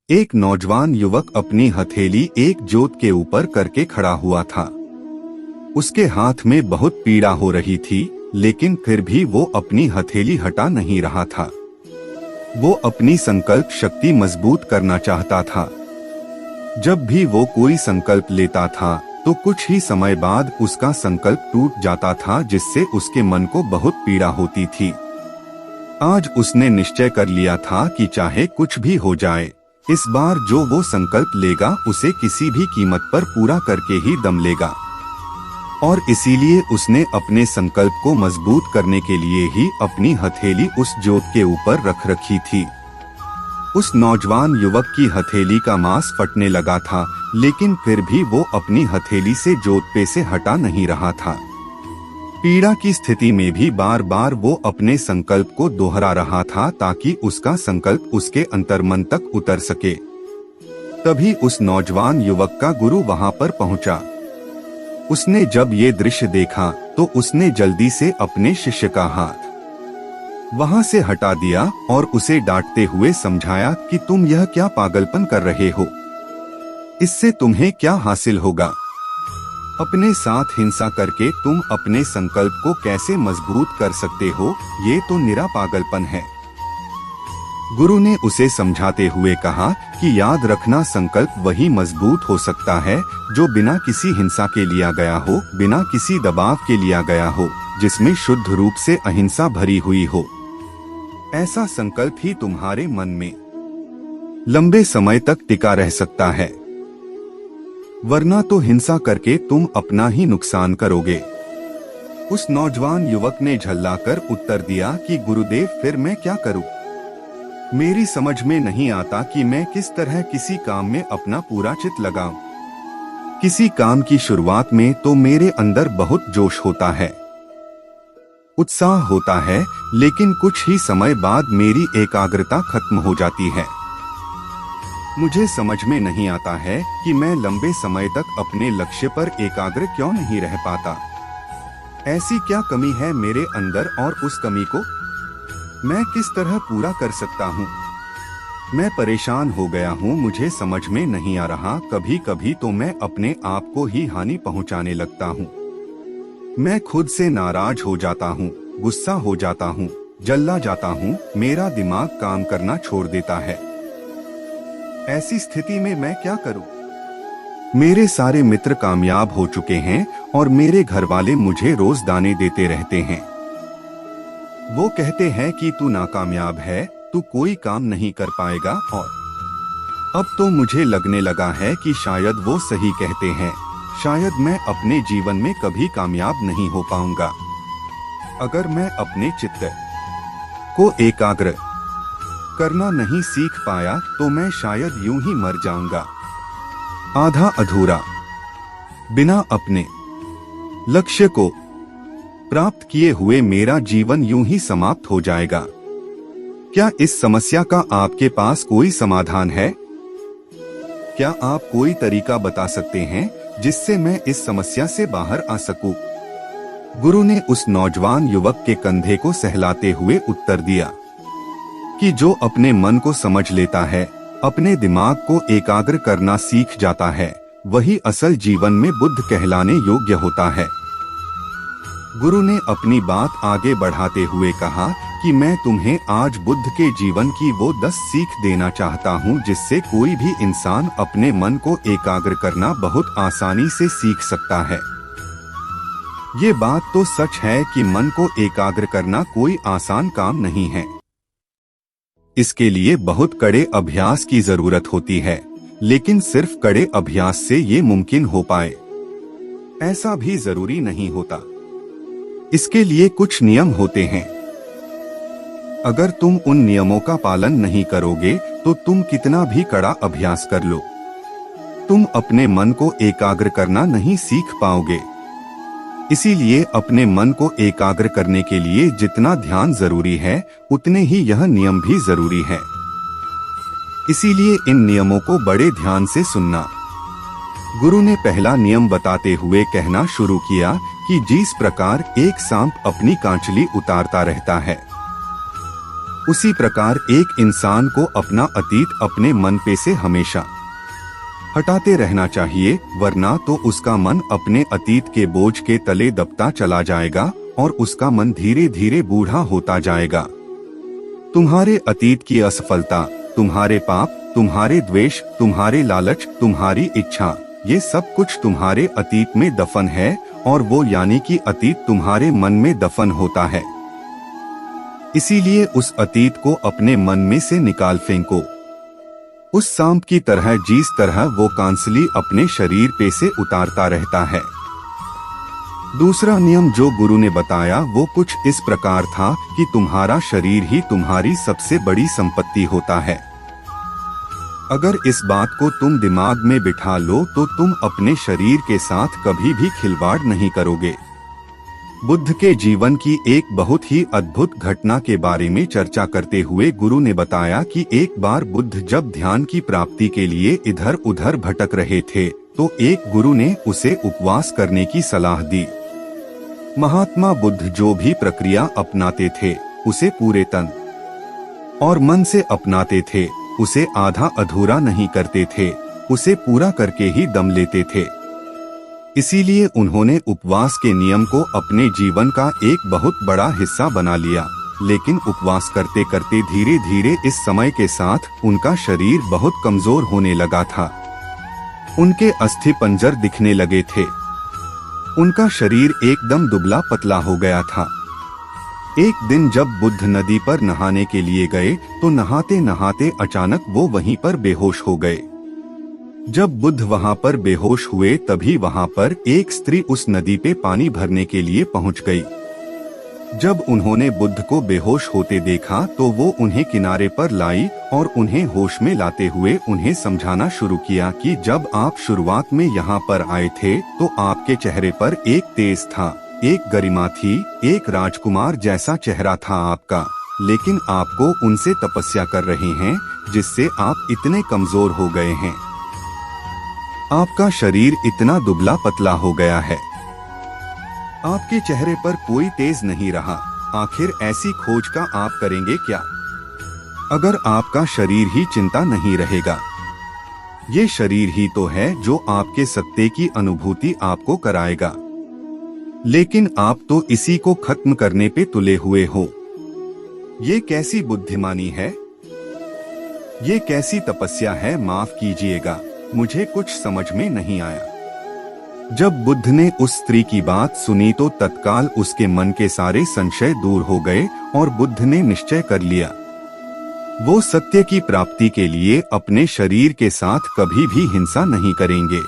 एक नौजवान युवक अपनी हथेली एक जोत के ऊपर करके खड़ा हुआ था। उसके हाथ में बहुत पीड़ा हो रही थी, लेकिन फिर भी वो अपनी हथेली हटा नहीं रहा था। वो अपनी संकल्प शक्ति मजबूत करना चाहता था। जब भी वो कोई संकल्प लेता था तो कुछ ही समय बाद उसका संकल्प टूट जाता था, जिससे उसके मन को बहुत पीड़ा होती थी। आज उसने निश्चय कर लिया था कि चाहे कुछ भी हो जाए, इस बार जो वो संकल्प लेगा उसे किसी भी कीमत पर पूरा करके ही दम लेगा। और इसीलिए उसने अपने संकल्प को मजबूत करने के लिए ही अपनी हथेली उस जोत के ऊपर रख रखी थी। उस नौजवान युवक की हथेली का मांस फटने लगा था, लेकिन फिर भी वो अपनी हथेली से जोत पे से हटा नहीं रहा था। पीड़ा की स्थिति में भी बार बार वो अपने संकल्प को दोहरा रहा था, ताकि उसका संकल्प उसके अंतर्मन तक उतर सके। तभी उस नौजवान युवक का गुरु वहां पर पहुंचा। उसने जब ये दृश्य देखा तो उसने जल्दी से अपने शिष्य का हाथ वहां से हटा दिया और उसे डांटते हुए समझाया कि तुम यह क्या पागलपन कर रहे हो, इससे तुम्हें क्या हासिल होगा। अपने साथ हिंसा करके तुम अपने संकल्प को कैसे मजबूत कर सकते हो, ये तो निरा पागलपन है। गुरु ने उसे समझाते हुए कहा कि याद रखना, संकल्प वही मजबूत हो सकता है जो बिना किसी हिंसा के लिया गया हो, बिना किसी दबाव के लिया गया हो, जिसमें शुद्ध रूप से अहिंसा भरी हुई हो। ऐसा संकल्प ही तुम्हारे मन में लंबे समय तक टिका रह सकता है, वरना तो हिंसा करके तुम अपना ही नुकसान करोगे। उस नौजवान युवक ने झल्लाकर उत्तर दिया कि गुरुदेव, फिर मैं क्या करूं? मेरी समझ में नहीं आता कि मैं किस तरह किसी काम में अपना पूरा चित लगाऊं। किसी काम की शुरुआत में तो मेरे अंदर बहुत जोश होता है, उत्साह होता है, लेकिन कुछ ही समय बाद मेरी एकाग्रता खत्म हो जाती है। मुझे समझ में नहीं आता है कि मैं लंबे समय तक अपने लक्ष्य पर एकाग्र क्यों नहीं रह पाता। ऐसी क्या कमी है मेरे अंदर, और उस कमी को मैं किस तरह पूरा कर सकता हूँ? मैं परेशान हो गया हूँ, मुझे समझ में नहीं आ रहा। कभी कभी तो मैं अपने आप को ही हानि पहुँचाने लगता हूँ। मैं खुद से नाराज हो जाता हूँ, गुस्सा हो जाता हूँ, जल्ला जाता हूँ, मेरा दिमाग काम करना छोड़ देता है। ऐसी स्थिति में मैं क्या करूँ? मेरे सारे मित्र कामयाब हो चुके हैं और मेरे घर वाले मुझे रोज दाने देते रहते हैं। वो कहते हैं कि तू नाकामयाब है, तू कोई काम नहीं कर पाएगा। और अब तो मुझे लगने लगा है कि शायद वो सही कहते हैं। शायद मैं अपने जीवन में कभी कामयाब नहीं हो पाऊंगा। अगर मैं अपने चित्त को एकाग्र करना नहीं सीख पाया तो मैं शायद यूं ही मर जाऊंगा, आधा अधूरा, बिना अपने लक्ष्य को प्राप्त किए हुए मेरा जीवन यूं ही समाप्त हो जाएगा। क्या इस समस्या का आपके पास कोई समाधान है? क्या आप कोई तरीका बता सकते हैं जिससे मैं इस समस्या से बाहर आ सकूं? गुरु ने उस नौजवान युवक के कंधे को सहलाते हुए उत्तर दिया कि जो अपने मन को समझ लेता है, अपने दिमाग को एकाग्र करना सीख जाता है, वही असल जीवन में बुद्ध कहलाने योग्य होता है। गुरु ने अपनी बात आगे बढ़ाते हुए कहा कि मैं तुम्हें आज बुद्ध के जीवन की वो 10 सीख देना चाहता हूँ, जिससे कोई भी इंसान अपने मन को एकाग्र करना बहुत आसानी से सीख सकता है। ये बात तो सच है कि मन को एकाग्र करना कोई आसान काम नहीं है। इसके लिए बहुत कड़े अभ्यास की जरूरत होती है, लेकिन सिर्फ कड़े अभ्यास से ये मुमकिन हो पाए, ऐसा भी जरूरी नहीं होता। इसके लिए कुछ नियम होते हैं। अगर तुम उन नियमों का पालन नहीं करोगे तो तुम कितना भी कड़ा अभ्यास कर लो, तुम अपने मन को एकाग्र करना नहीं सीख पाओगे। इसीलिए अपने मन को एकाग्र करने के लिए जितना ध्यान जरूरी है, उतने ही यह नियम भी जरूरी है। इसीलिए इन नियमों को बड़े ध्यान से सुनना। गुरु ने पहला नियम बताते हुए कहना शुरू किया कि जिस प्रकार एक सांप अपनी कांचली उतारता रहता है, उसी प्रकार एक इंसान को अपना अतीत अपने मन पे से हमेशा हटाते रहना चाहिए, वरना तो उसका मन अपने अतीत के बोझ के तले दबता चला जाएगा और उसका मन धीरे धीरे बूढ़ा होता जाएगा। तुम्हारे अतीत की असफलता, तुम्हारे पाप, तुम्हारे द्वेष, तुम्हारे लालच, तुम्हारी इच्छा, ये सब कुछ तुम्हारे अतीत में दफन है और वो यानी कि अतीत तुम्हारे मन में दफन होता है। इसीलिए उस अतीत को अपने मन में से निकाल फेंको। उस सांप की तरह जिस तरह वो कांसली अपने शरीर पे से उतारता रहता है। दूसरा नियम जो गुरु ने बताया वो कुछ इस प्रकार था कि तुम्हारा शरीर ही तुम्हारी सबसे बड़ी संपत्ति होता है। अगर इस बात को तुम दिमाग में बिठा लो तो तुम अपने शरीर के साथ कभी भी खिलवाड़ नहीं करोगे। बुद्ध के जीवन की एक बहुत ही अद्भुत घटना के बारे में चर्चा करते हुए गुरु ने बताया कि एक बार बुद्ध जब ध्यान की प्राप्ति के लिए इधर उधर भटक रहे थे तो एक गुरु ने उसे उपवास करने की सलाह दी। महात्मा बुद्ध जो भी प्रक्रिया अपनाते थे उसे पूरे तन और मन से अपनाते थे, उसे आधा अधूरा नहीं करते थे, उसे पूरा करके ही दम लेते थे। इसीलिए उन्होंने उपवास के नियम को अपने जीवन का एक बहुत बड़ा हिस्सा बना लिया। लेकिन उपवास करते करते धीरे धीरे इस समय के साथ उनका शरीर बहुत कमजोर होने लगा था। उनके अस्थि पंजर दिखने लगे थे। उनका शरीर एकदम दुबला पतला हो गया था। एक दिन जब बुद्ध नदी पर नहाने के लिए गए तो नहाते नहाते अचानक वो वहीं पर बेहोश हो गए। जब बुद्ध वहां पर बेहोश हुए तभी वहां पर एक स्त्री उस नदी पे पानी भरने के लिए पहुंच गई। जब उन्होंने बुद्ध को बेहोश होते देखा तो वो उन्हें किनारे पर लाई और उन्हें होश में लाते हुए उन्हें समझाना शुरू किया कि जब आप शुरुआत में यहाँ पर आए थे तो आपके चेहरे पर एक तेज था, एक गरिमा थी, एक राजकुमार जैसा चेहरा था आपका, लेकिन आपको उनसे तपस्या कर रहे हैं जिससे आप इतने कमजोर हो गए हैं। आपका शरीर इतना दुबला पतला हो गया है, आपके चेहरे पर कोई तेज नहीं रहा। आखिर ऐसी खोज का आप करेंगे क्या अगर आपका शरीर ही चिंता नहीं रहेगा? ये शरीर ही तो है जो आपके सत्य की अनुभूति आपको कराएगा, लेकिन आप तो इसी को खत्म करने पे तुले हुए हो। ये कैसी बुद्धिमानी है, ये कैसी तपस्या है? माफ कीजिएगा, मुझे कुछ समझ में नहीं आया। जब बुद्ध ने उस स्त्री की बात सुनी तो तत्काल उसके मन के सारे संशय दूर हो गए और बुद्ध ने निश्चय कर लिया वो सत्य की प्राप्ति के लिए अपने शरीर के साथ कभी भी हिंसा नहीं करेंगे।